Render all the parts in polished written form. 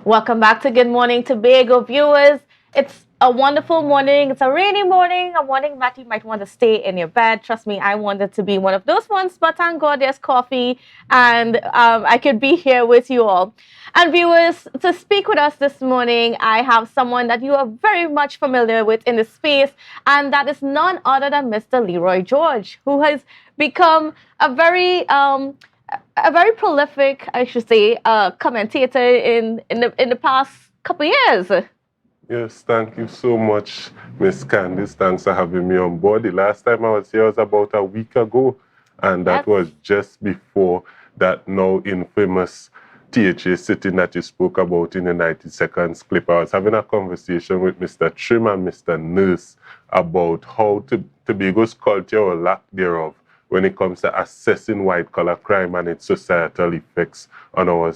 Welcome back to Good Morning Tobago viewers. It's a wonderful morning. It's a rainy morning, a morning that you might want to stay in your bed. Trust me, I wanted to be one of those ones, but thank God there's coffee and I could be here with you all. And viewers, to speak with us this morning, I have someone that you are very much familiar with in the space, and that is none other than Mr. Leroy George, who has become a very prolific, I should say, commentator in the past couple of years. Yes, thank you so much, Miss Candice. Thanks for having me on board. The last time I was here was about a week ago, and that was just before that now infamous THA sitting that you spoke about in the 90 seconds clip. I was having a conversation with Mr. Trim and Mr. Nurse about how Tobago's culture or lack thereof when it comes to assessing white-collar crime and its societal effects on our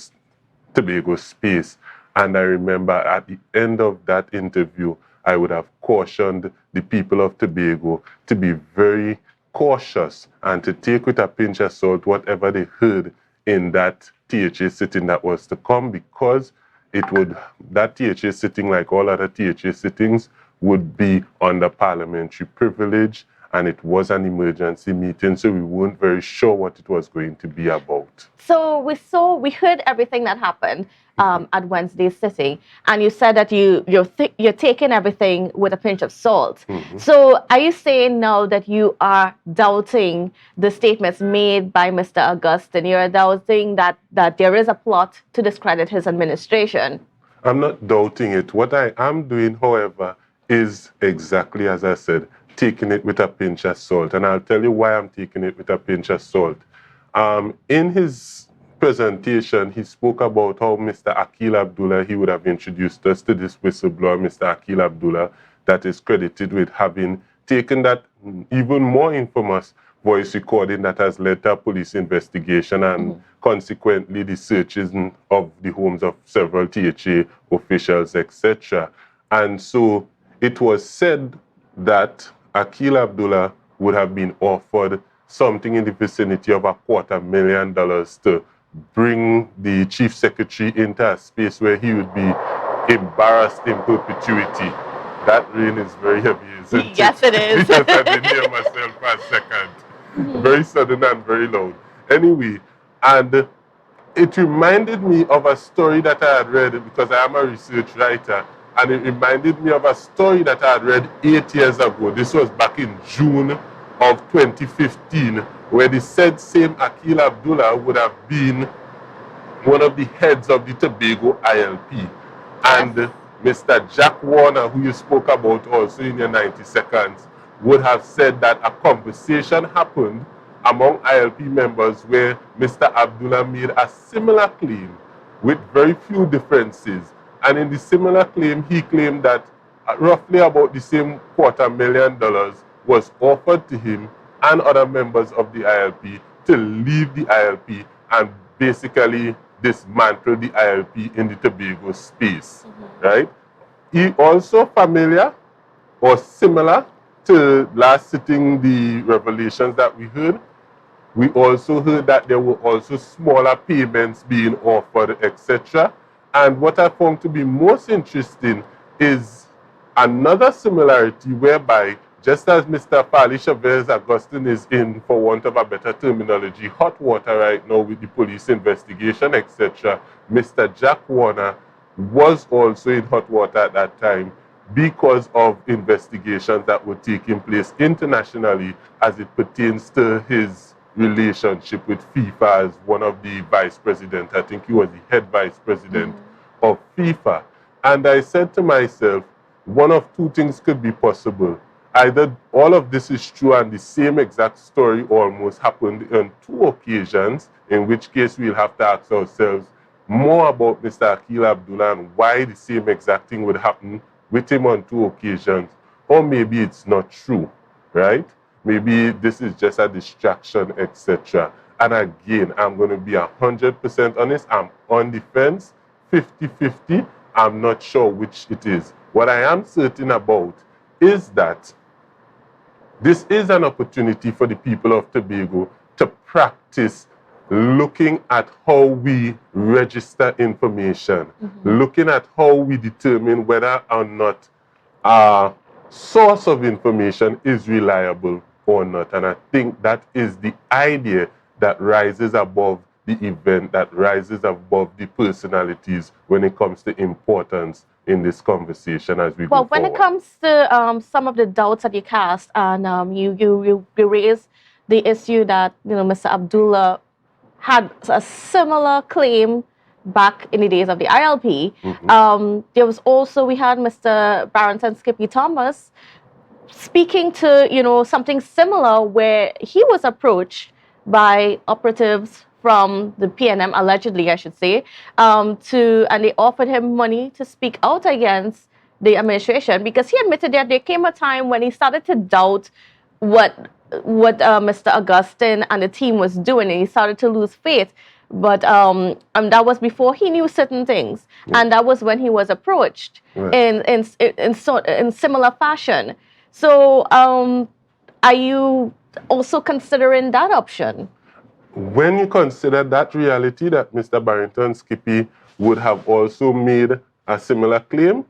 Tobago space. And I remember at the end of that interview, I would have cautioned the people of Tobago to be very cautious and to take with a pinch of salt whatever they heard in that THA sitting that was to come, because that THA sitting, like all other THA sittings, would be under parliamentary privilege, and it was an emergency meeting, so we weren't very sure what it was going to be about. So we heard everything that happened at Wednesday's sitting, and you said that you're taking everything with a pinch of salt. So are you saying now that you are doubting the statements made by Mr. Augustine? You're doubting that there is a plot to discredit his administration? I'm not doubting it. What I am doing, however, is exactly as I said, taking it with a pinch of salt. And I'll tell you why I'm taking it with a pinch of salt. In his presentation, he spoke about how Mr. Akil Abdullah, he would have introduced us to this whistleblower, Mr. Akil Abdullah, that is credited with having taken that even more infamous voice recording that has led to a police investigation and consequently the searches of the homes of several THA officials, etc. And so it was said that Akil Abdullah would have been offered something in the vicinity of $250,000 to bring the chief secretary into a space where he would be embarrassed in perpetuity. That rain is very heavy, isn't it? Yes, it is. Yes, I didn't hear myself for a second. Very sudden and very loud. Anyway, and it reminded me of a story that I had read, because I am a research writer, and it reminded me of a story that I had read 8 years ago. This was back in June of 2015, where the said same Akil Abdullah would have been one of the heads of the Tobago ILP. And Mr. Jack Warner, who you spoke about also in your 90 seconds, would have said that a conversation happened among ILP members where Mr. Abdullah made a similar claim with very few differences. And in the similar claim, he claimed that roughly about the same $250,000 was offered to him and other members of the ILP to leave the ILP and basically dismantle the ILP in the Tobago space, right? He also familiar or similar to last sitting, the revelations that we heard. We also heard that there were also smaller payments being offered, etc. And what I found to be most interesting is another similarity whereby, just as Mr. Fali Chavez Augustine is in, for want of a better terminology, hot water right now with the police investigation, etc., Mr. Jack Warner was also in hot water at that time because of investigations that were taking place internationally as it pertains to his relationship with FIFA as one of the vice president. I think he was the head vice president of FIFA. And I said to myself, one of two things could be possible. Either all of this is true and the same exact story almost happened on 2 occasions, in which case we'll have to ask ourselves more about Mr. Akil Abdullah and why the same exact thing would happen with him on 2 occasions. Or maybe it's not true, right? Maybe this is just a distraction, etc. And again, I'm going to be 100% honest. I'm on the fence, 50-50. I'm not sure which it is. What I am certain about is that this is an opportunity for the people of Tobago to practice looking at how we register information, looking at how we determine whether or not our source of information is reliable or not. And I think that is the idea that rises above the event, that rises above the personalities when it comes to importance in this conversation as we go forward. Well, when it comes to some of the doubts that you cast, and you raised the issue that Mr. Abdullah had a similar claim back in the days of the ILP. There was also, we had Mr. Barrington Skippy Thomas speaking to something similar, where he was approached by operatives from the PNM, allegedly I should say, and they offered him money to speak out against the administration, because he admitted that there came a time when he started to doubt what Mr. Augustine and the team was doing, and he started to lose faith. But that was before he knew certain things, and that was when he was approached in similar fashion. So, are you also considering that option? When you consider that reality, that Mr. Barrington Skippy would have also made a similar claim,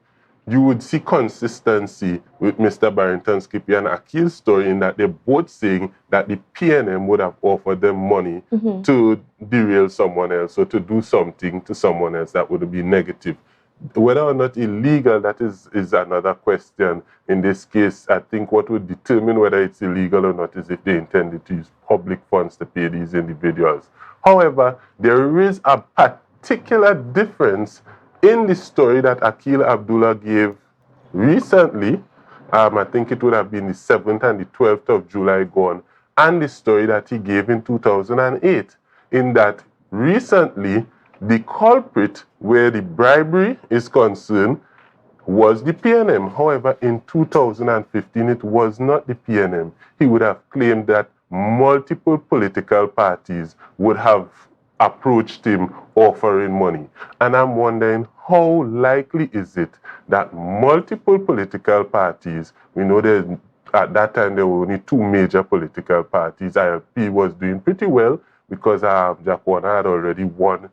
you would see consistency with Mr. Barrington Skippy and Akil's story, in that they're both saying that the PNM would have offered them money to derail someone else, or to do something to someone else that would be negative. Whether or not illegal, that is another question. In this case, I think what would determine whether it's illegal or not is if they intended to use public funds to pay these individuals. However, there is a particular difference in the story that Akil Abdullah gave recently. I think it would have been the 7th and the 12th of July gone, and the story that he gave in 2008, in that recently the culprit, where the bribery is concerned, was the PNM. However, in 2015, it was not the PNM. He would have claimed that multiple political parties would have approached him offering money. And I'm wondering, how likely is it that multiple political parties, we know that at that time there were only 2 major political parties. ILP was doing pretty well because Jack Warner had already won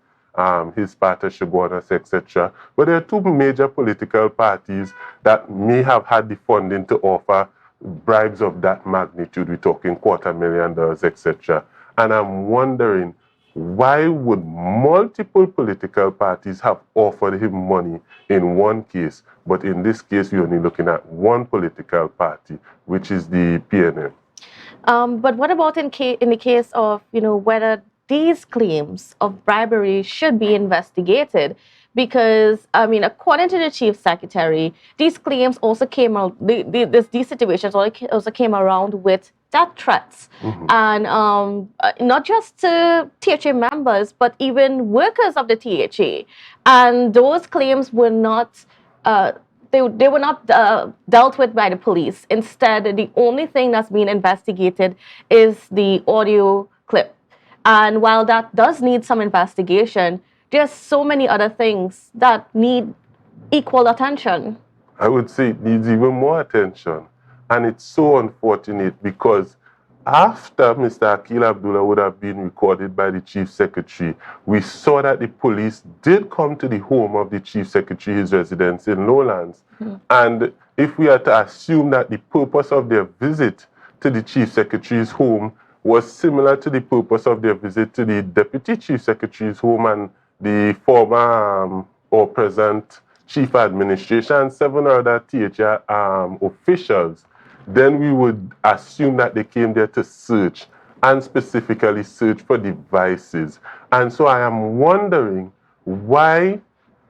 his part of Shogunas, etc. But there are 2 major political parties that may have had the funding to offer bribes of that magnitude. We're talking $250,000, etc. And I'm wondering, why would multiple political parties have offered him money in one case, but in this case we're only looking at one political party, which is the PNM? But what about in the case of whether these claims of bribery should be investigated? Because, according to the Chief Secretary, these claims also came out, these situations also came around with death threats. And not just to THA members, but even workers of the THA. And those claims were not, they were not dealt with by the police. Instead, the only thing that's being investigated is the audio clip. And while that does need some investigation, there's so many other things that need equal attention. I would say it needs even more attention. And it's so unfortunate, because after Mr. Akil Abdullah would have been recorded by the Chief Secretary, we saw that the police did come to the home of the Chief Secretary, his residence in Lowlands. And if we are to assume that the purpose of their visit to the Chief Secretary's home was similar to the purpose of their visit to the Deputy Chief Secretary's home and the former or present Chief Administration and 7 other THA officials, then we would assume that they came there to search, and specifically search for devices. And so I am wondering why,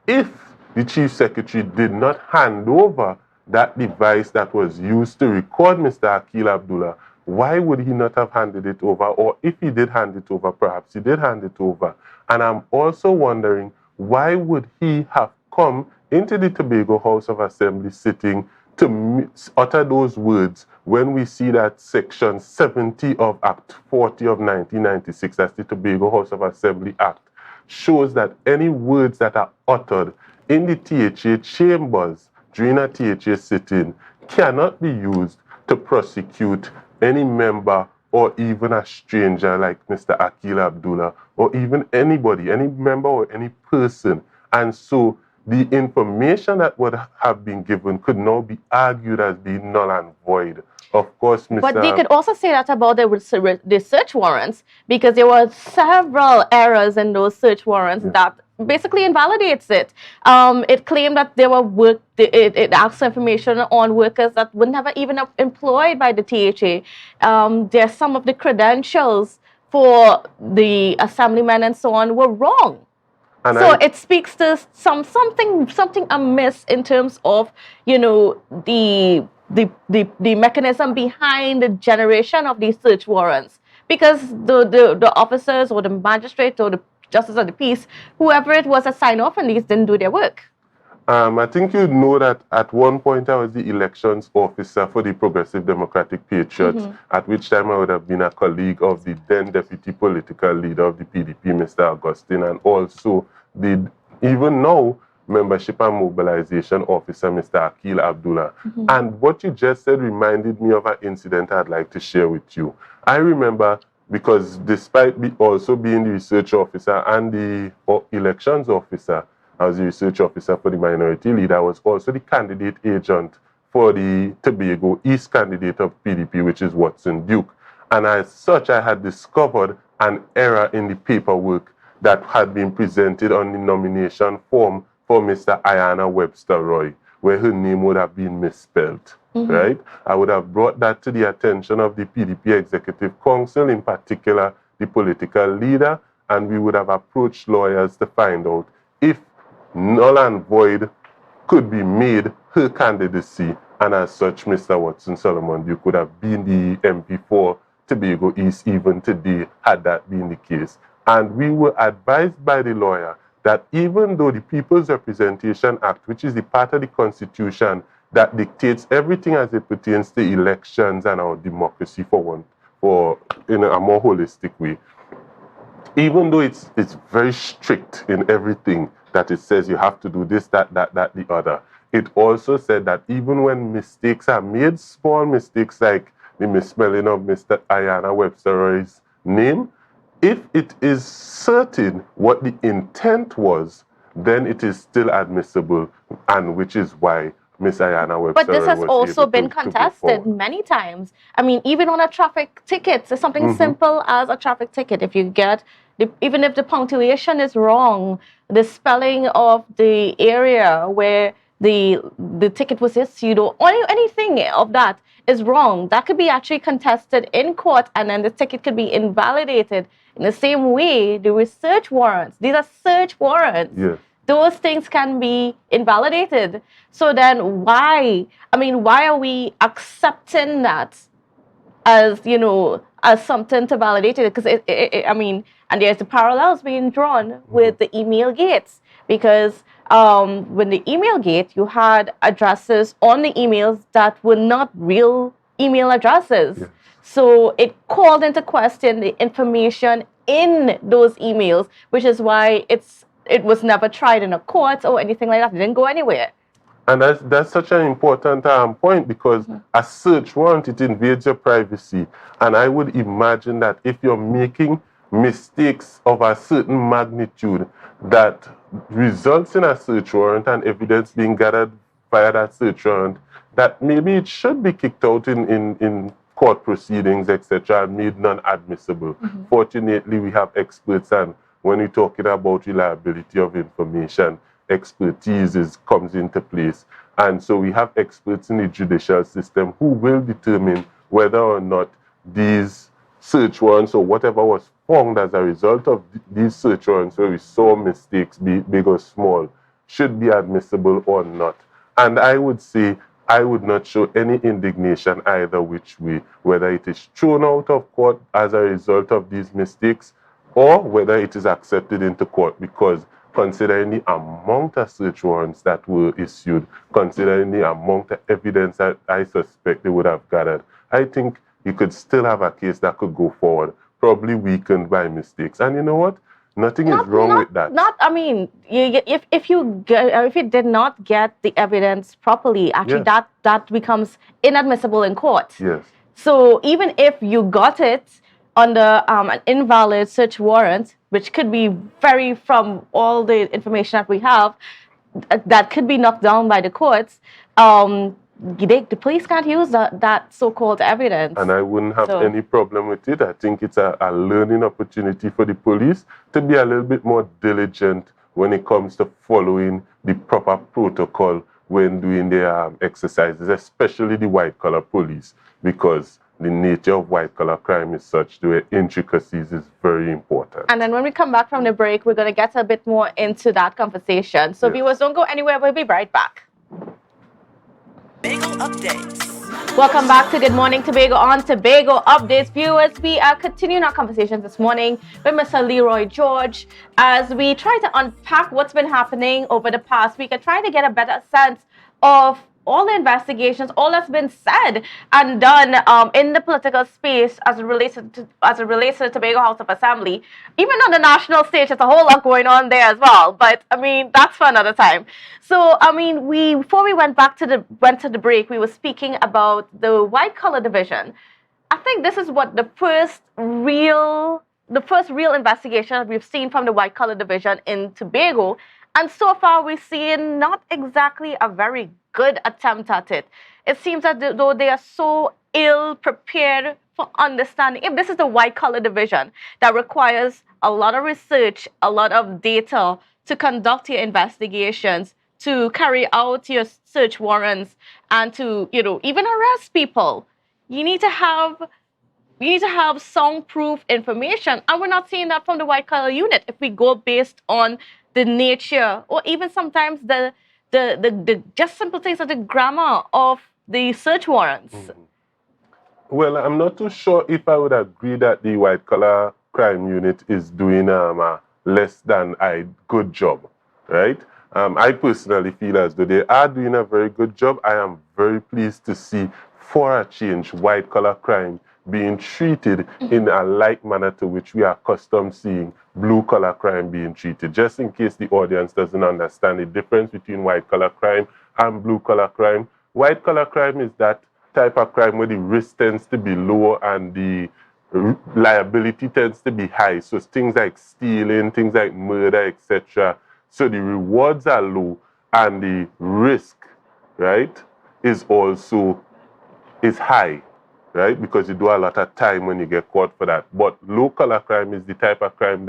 if the Chief Secretary did not hand over that device that was used to record Mr. Akil Abdullah, why would he not have handed it over? Or if he did hand it over, perhaps he did hand it over. And I'm also wondering, why would he have come into the Tobago House of Assembly sitting to utter those words when we see that Section 70 of Act 40 of 1996, that's the Tobago House of Assembly Act, shows that any words that are uttered in the THA chambers during a THA sitting cannot be used to prosecute any member or even a stranger like Mr. Akil Abdullah, or even anybody, any member or any person. And so the information that would have been given could now be argued as being null and void. Of course, Mr. But they could also say that about the search warrants, because there were several errors in those search warrants that basically invalidates it. It claimed that there were it asked information on workers that were never even employed by the THA. There's some of the credentials for the assemblymen and so on were wrong. And so it speaks to something amiss in terms of, you know, the mechanism behind the generation of these search warrants, because the officers or the magistrate or the justice of the peace, whoever it was that signed off on these, didn't do their work. I think you know that at one point I was the elections officer for the Progressive Democratic Patriots, at which time I would have been a colleague of the then deputy political leader of the PDP, Mr. Augustine, and also the, even now, membership and mobilization officer, Mr. Akil Abdullah. And what you just said reminded me of an incident I'd like to share with you. I remember, because despite also being the research officer and the elections officer, I was the research officer for the minority leader. I was also the candidate agent for the Tobago East candidate of PDP, which is Watson Duke. And as such, I had discovered an error in the paperwork that had been presented on the nomination form for Mr. Ayanna Webster Roy, where her name would have been misspelled, right? I would have brought that to the attention of the PDP Executive Council, in particular the political leader, and we would have approached lawyers to find out if null and void could be made her candidacy, and as such, Mr. Watson Solomon Duke could have been the MP for Tobago East even today, had that been the case. And we were advised by the lawyer that even though the People's Representation Act, which is the part of the Constitution that dictates everything as it pertains to elections and our democracy for in a more holistic way, even though it's very strict in everything that it says you have to do this, that, the other, it also said that even when mistakes are made, small mistakes like the misspelling of Mr. Ayanna Webster Roy's name, if it is certain what the intent was, then it is still admissible, and which is why Miss Ayanna Webster. But this has also been contested many times. I mean, even on a traffic ticket, it's something simple as a traffic ticket. If you get, even if the punctuation is wrong, the spelling of the area where the ticket was issued, or anything of that is wrong, that could be actually contested in court, and then the ticket could be invalidated. In the same way, the research warrants, these are search warrants. Yes. Those things can be invalidated. So then why are we accepting that as, you know, as something to validate it? Because and there's the parallels being drawn with the email gates, because when the email gate, you had addresses on the emails that were not real email addresses. Yes. So it called into question the information in those emails, which is why it was never tried in a court or anything like that. It didn't go anywhere. And that's such an important point, because a search warrant, it invades your privacy. And I would imagine that if you're making mistakes of a certain magnitude that results in a search warrant and evidence being gathered via that search warrant, that maybe it should be kicked out in court proceedings, etc., and made non-admissible. Fortunately, we have experts, and when we're talking about reliability of information, expertise comes into place. And so we have experts in the judicial system who will determine whether or not these search warrants or whatever was found as a result of these search warrants, where we saw mistakes, big or small, should be admissible or not. And I would say I would not show any indignation either which way, whether it is thrown out of court as a result of these mistakes or whether it is accepted into court, because considering the amount of search warrants that were issued, considering the amount of evidence that I suspect they would have gathered, I think you could still have a case that could go forward, probably weakened by mistakes. And you know what? Nothing is wrong with that. If you did not get the evidence properly, actually that becomes inadmissible in court. Yes. So even if you got it under an invalid search warrant, which could be very from all the information that we have, that could be knocked down by the courts. The police can't use that so-called evidence. And I wouldn't have any problem with it. I think it's a learning opportunity for the police to be a little bit more diligent when it comes to following the proper protocol when doing their exercises, especially the white-collar police, because the nature of white-collar crime is such, the intricacies is very important. And then when we come back from the break, we're going to get a bit more into that conversation. So viewers, don't go anywhere. We'll be right back. Tobago Updates. Welcome back to Good Morning Tobago on Tobago Updates. Viewers, we are continuing our conversations this morning with Mr. Leroy George as we try to unpack what's been happening over the past week and try to get a better sense of all the investigations, all that's been said and done in the political space as it relates to the Tobago House of Assembly. Even on the national stage, there's a whole lot going on there as well. But I mean, that's for another time. So I mean, before we went to the break, we were speaking about the white collar division. I think this is what the first real investigation that we've seen from the white collar division in Tobago. And so far, we've seen not exactly a very good attempt at it. It seems that though they are so ill prepared for understanding, if this is the white collar division that requires a lot of research, a lot of data to conduct your investigations, to carry out your search warrants, and to, even arrest people, you need to have soundproof information. And we're not seeing that from the white collar unit if we go based on the nature, or even sometimes the just simple things like the grammar of the search warrants. Well, I'm not too sure if I would agree that the white collar crime unit is doing a less than a good job, right? I personally feel as though they are doing a very good job. I am very pleased to see, for a change, white collar crime being treated in a like manner to which we are accustomed seeing blue collar crime being treated. Just in case the audience doesn't understand the difference between white collar crime and blue collar crime, white collar crime is that type of crime where the risk tends to be low and the liability tends to be high. So things like stealing, things like murder, etc. So the rewards are low and the risk, right, is high. Right? Because you do a lot of time when you get caught for that. But low-collar crime is the type of crime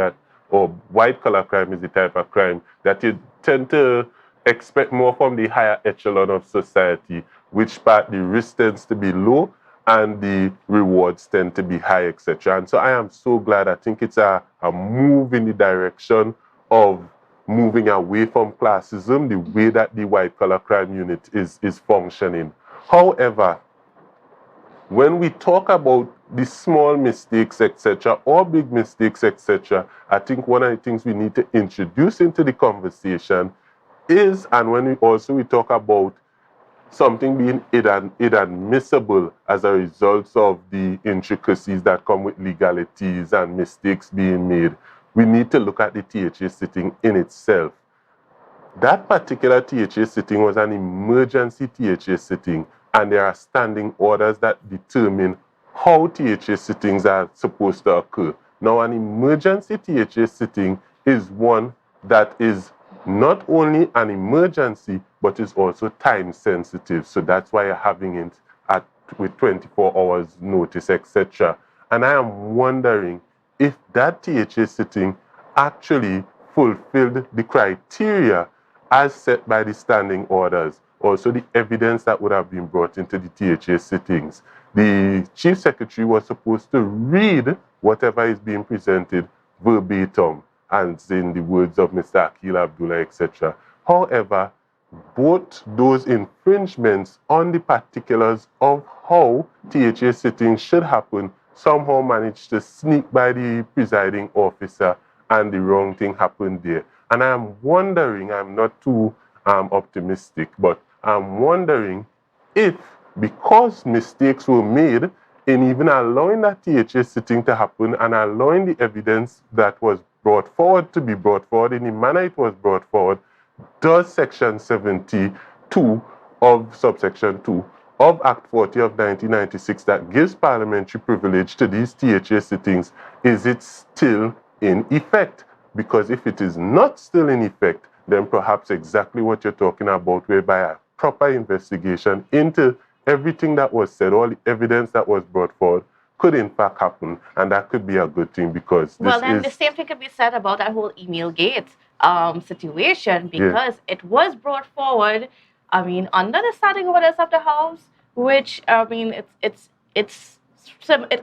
or white-collar crime is the type of crime that you tend to expect more from the higher echelon of society, which part the risk tends to be low and the rewards tend to be high, etc. And so I am so glad. I think it's a move in the direction of moving away from classism, the way that the white-collar crime unit is functioning. However, when we talk about the small mistakes, etc., or big mistakes, etc., I think one of the things we need to introduce into the conversation is, and when we talk about something being inadmissible as a result of the intricacies that come with legalities and mistakes being made, we need to look at the THA sitting in itself. That particular THA sitting was an emergency THA sitting, and there are standing orders that determine how THA sittings are supposed to occur. Now, an emergency THA sitting is one that is not only an emergency, but is also time sensitive. So that's why you're having it with 24 hours notice, etc. And I am wondering if that THA sitting actually fulfilled the criteria as set by the standing orders. Also, the evidence that would have been brought into the THA sittings. The Chief Secretary was supposed to read whatever is being presented verbatim, and in the words of Mr. Akil Abdullah, etc. However, both those infringements on the particulars of how THA sittings should happen somehow managed to sneak by the presiding officer, and the wrong thing happened there. And I'm wondering, I'm not too optimistic, but I'm wondering if, because mistakes were made in even allowing that THA sitting to happen and allowing the evidence that was brought forward to be brought forward in the manner it was brought forward, does Section 72 of Subsection 2 of Act 40 of 1996 that gives parliamentary privilege to these THA sittings, is it still in effect? Because if it is not still in effect, then perhaps exactly what you're talking about, whereby a proper investigation into everything that was said, all the evidence that was brought forward, could in fact happen, and that could be a good thing, because well, then the same thing could be said about that whole email gate situation, because it was brought forward, I mean, under the standing orders of the House, which, I mean, it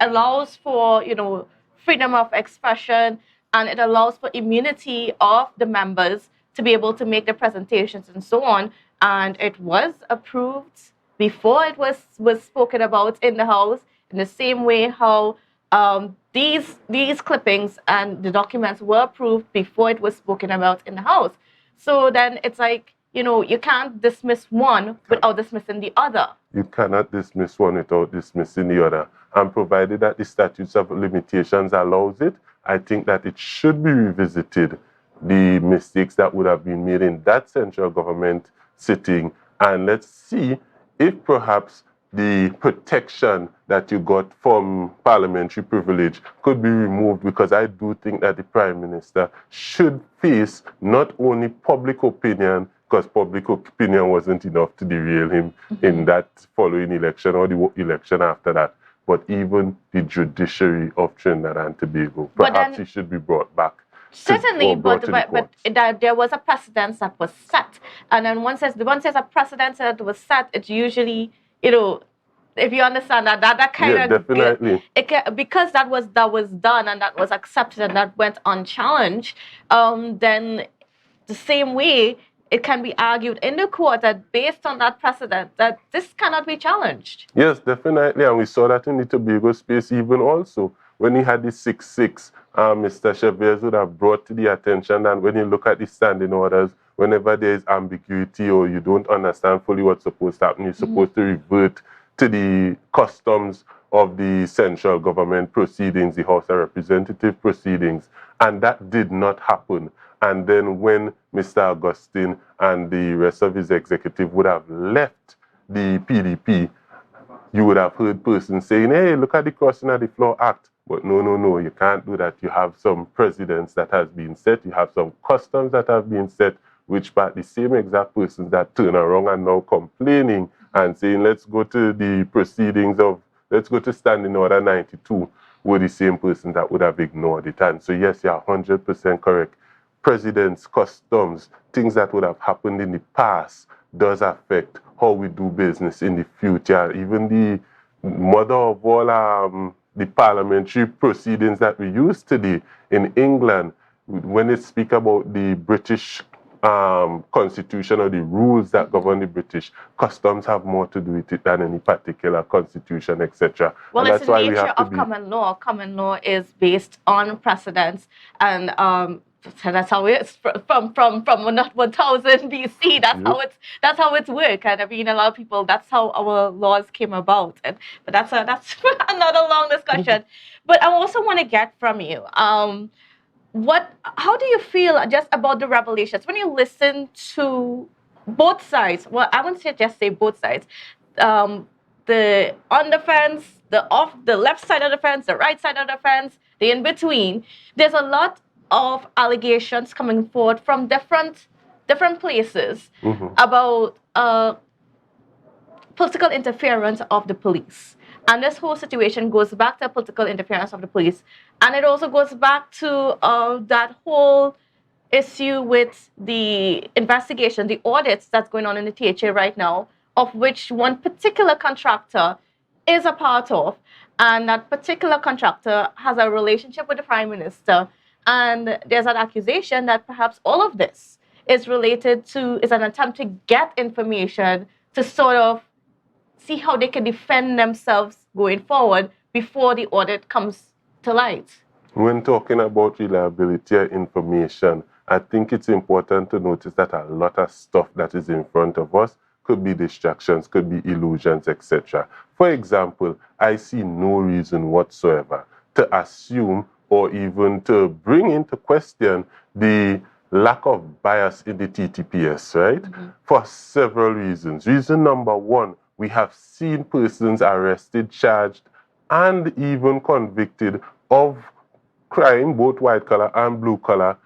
allows for, you know, freedom of expression, and it allows for immunity of the members to be able to make the presentations and so on, and it was approved before it was spoken about in the House, in the same way how these clippings and the documents were approved before it was spoken about in the House. So then it's like, you know, you can't dismiss one without dismissing the other. You cannot dismiss one without dismissing the other. And provided that the statutes of limitations allows it, I think that it should be revisited, the mistakes that would have been made in that central government sitting, and let's see if perhaps the protection that you got from parliamentary privilege could be removed, because I do think that the Prime Minister should face not only public opinion, because public opinion wasn't enough to derail him in that following election or the election after that, but even the judiciary of Trinidad and Tobago. Perhaps he should be brought back. Certainly, but there was a precedence that was set, and then once there's a precedence that was set, it's usually, you know, if you understand that kind of definitely, because that was done and that was accepted and that went unchallenged, then the same way it can be argued in the court that based on that precedent that this cannot be challenged. Yes, definitely, and we saw that in the Tobago space even also. When he had the 6-6, Mr. Chavez would have brought to the attention, and when you look at the standing orders, whenever there is ambiguity or you don't understand fully what's supposed to happen, you're supposed to revert to the customs of the central government proceedings, the House of Representative proceedings, and that did not happen. And then when Mr. Augustine and the rest of his executive would have left the PDP, you would have heard persons saying, hey, look at the Crossing of the Floor Act. But no, you can't do that. You have some precedents that has been set. You have some customs that have been set, which by the same exact persons that turn around and now complaining and saying, let's go to the proceedings of, let's go to Standing Order 92, were the same person that would have ignored it. And so yes, you're 100% correct. Presidents, customs, things that would have happened in the past does affect how we do business in the future. Even the mother of all the parliamentary proceedings that we use today in England, when they speak about the British constitution or the rules that govern the British, customs have more to do with it than any particular constitution, etc. Well, it's the nature of common law. Common law is based on precedents, and so that's how it's from not 1000 BC. That's how it's work. And I mean, a lot of people, that's how our laws came about. But that's another long discussion. But I also want to get from you, how do you feel just about the revelations when you listen to both sides? Well, I wouldn't just say both sides. The on the fence, the left side of the fence, the right side of the fence, the in between. There's a lot of allegations coming forward from different places about political interference of the police. And this whole situation goes back to political interference of the police. And it also goes back to that whole issue with the investigation, the audits that's going on in the THA right now, of which one particular contractor is a part of. And that particular contractor has a relationship with the Prime Minister. And there's an accusation that perhaps all of this is an attempt to get information to sort of see how they can defend themselves going forward before the audit comes to light. When talking about reliability of information, I think it's important to notice that a lot of stuff that is in front of us could be distractions, could be illusions, etc. For example, I see no reason whatsoever to assume or even to bring into question the lack of bias in the TTPS, right? For several reasons. Reason number one, we have seen persons arrested, charged, and even convicted of crime, both white collar and blue collar,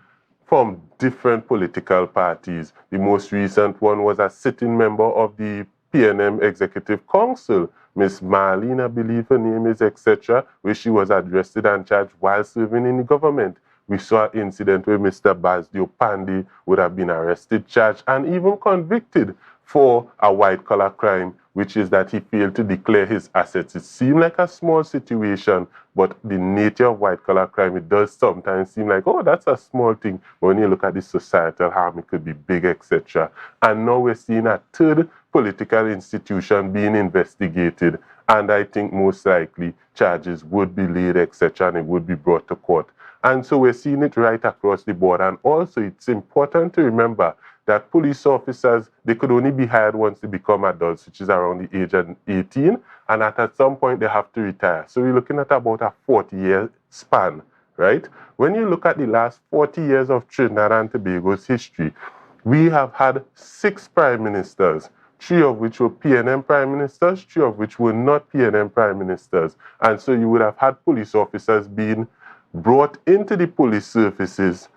from different political parties. The most recent one was a sitting member of the PNM Executive Council, Miss Marlene, I believe her name is, etc., where she was arrested and charged while serving in the government. We saw an incident where Mr. Basdio Pandey would have been arrested, charged, and even convicted for a white-collar crime, which is that he failed to declare his assets. It seemed like a small situation, but the nature of white-collar crime, it does sometimes seem like, oh, that's a small thing. But when you look at the societal harm, it could be big, etc. And now we're seeing a third political institution being investigated, and I think most likely charges would be laid, etc., and it would be brought to court. And so we're seeing it right across the board. And also, it's important to remember that police officers, they could only be hired once they become adults, which is around the age of 18, and at some point they have to retire. So we're looking at about a 40-year span, right? When you look at the last 40 years of Trinidad and Tobago's history, we have had 6 prime ministers, 3 of which were PNM prime ministers, 3 of which were not PNM prime ministers. And so you would have had police officers being brought into the police services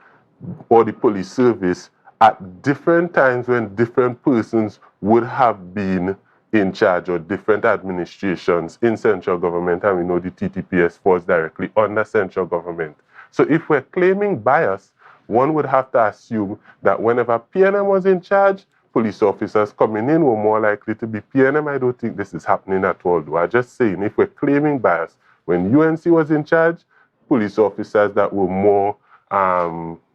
or the police service at different times when different persons would have been in charge, or different administrations in central government, and we know the TTPS falls directly under central government. So if we're claiming bias, one would have to assume that whenever PNM was in charge, police officers coming in were more likely to be PNM. I don't think this is happening at all, though. I'm just saying, if we're claiming bias, when UNC was in charge, police officers that were more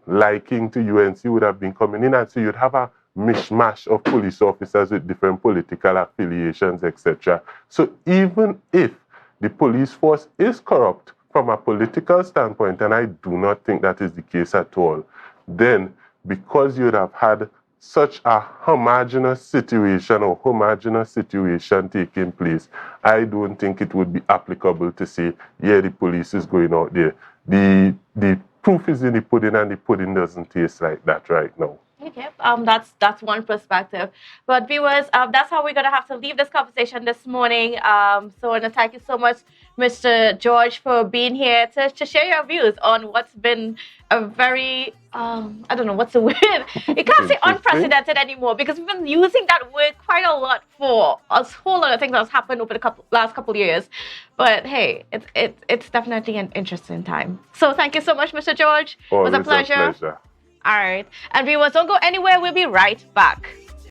liking to UNC would have been coming in, and so you'd have a mishmash of police officers with different political affiliations, etc. So even if the police force is corrupt from a political standpoint, and I do not think that is the case at all, then because you'd have had such a homogeneous situation taking place, I don't think it would be applicable to say, yeah, the police is going out there. The proof is in the pudding, and the pudding doesn't taste like that right now. Okay, that's one perspective. But viewers, that's how we're gonna have to leave this conversation this morning. So, and thank you so much, Mr. George, for being here to share your views on what's been a very I don't know what's the word. You can't say unprecedented anymore, because we've been using that word quite a lot for a whole lot of things that's happened over the last couple of years. But hey, it's definitely an interesting time. So thank you so much, Mr. George. Always it was a pleasure. All right. And viewers, don't go anywhere. We'll be right back.